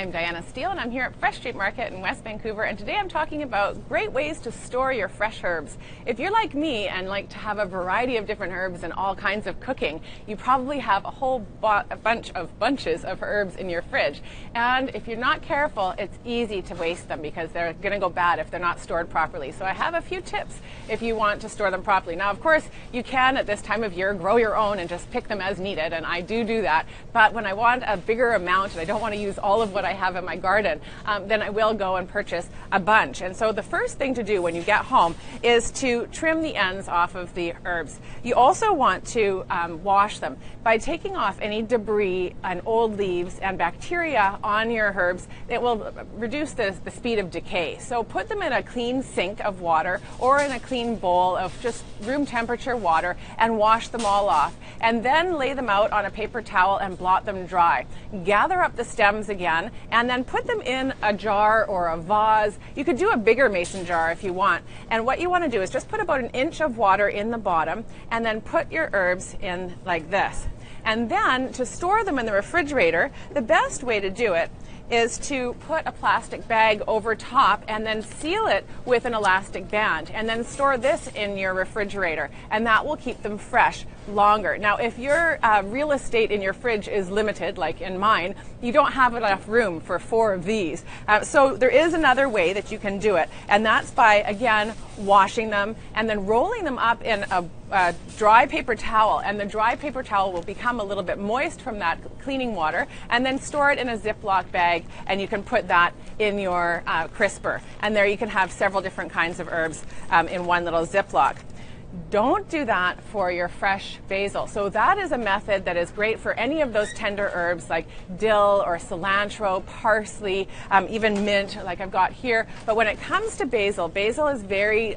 I'm Diana Steele and I'm here at Fresh Street Market in West Vancouver, and today I'm talking about great ways to store your fresh herbs. If you're like me and like to have a variety of different herbs and all kinds of cooking, you probably have a whole bunches of herbs in your fridge. And if you're not careful, it's easy to waste them because they're going to go bad if they're not stored properly. So I have a few tips if you want to store them properly. Now, of course, you can at this time of year grow your own and just pick them as needed, and I do that. But when I want a bigger amount and I don't want to use all of what I have in my garden, then I will go and purchase a bunch. And so the first thing to do when you get home is to trim the ends off of the herbs. You also want to wash them by taking off any debris and old leaves and bacteria on your herbs. It will reduce the speed of decay. So put them in a clean sink of water or in a clean bowl of just room temperature water and wash them all off. And then lay them out on a paper towel and blot them dry. Gather up the stems again and then put them in a jar or a vase. You could do a bigger mason jar if you want. And what you want to do is just put about an inch of water in the bottom and then put your herbs in like this. And then to store them in the refrigerator, the best way to do it is to put a plastic bag over top and then seal it with an elastic band and then store this in your refrigerator, and that will keep them fresh longer. Now, if your real estate in your fridge is limited, like in mine, you don't have enough room for 4 of these. So there is another way that you can do it, and that's by, again, washing them and then rolling them up in a dry paper towel, and the dry paper towel will become a little bit moist from that cleaning water, and then store it in a Ziploc bag, and you can put that in your crisper. And there you can have several different kinds of herbs in one little Ziploc. Don't do that for your fresh basil. So that is a method that is great for any of those tender herbs like dill or cilantro, parsley, even mint like I've got here. But when it comes to basil, basil is very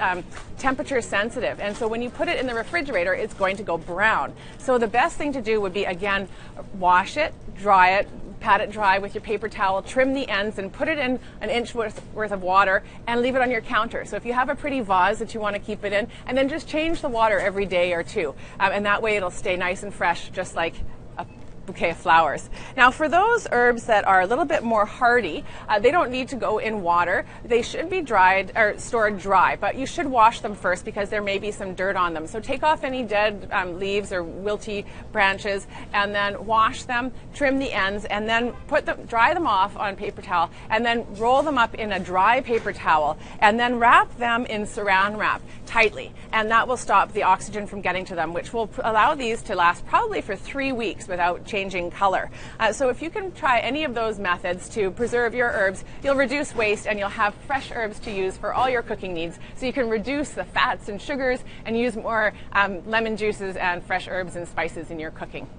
temperature sensitive. And so when you put it in the refrigerator, it's going to go brown. So the best thing to do would be, again, wash it, dry it, pat it dry with your paper towel, trim the ends, and put it in an inch worth of water and leave it on your counter. So if you have a pretty vase that you want to keep it in, and then just change the water every day or two. And that way it'll stay nice and fresh, just like a bouquet of flowers. Now, for those herbs that are a little bit more hardy, they don't need to go in water. They should be dried or stored dry, but you should wash them first because there may be some dirt on them. So take off any dead leaves or wilty branches and then wash them, trim the ends, and then dry them off on paper towel, and then roll them up in a dry paper towel, and then wrap them in saran wrap tightly, and that will stop the oxygen from getting to them, which will allow these to last probably for 3 weeks without changing color. So if you can try any of those methods to preserve your herbs, you'll reduce waste and you'll have fresh herbs to use for all your cooking needs. So you can reduce the fats and sugars and use more lemon juices and fresh herbs and spices in your cooking.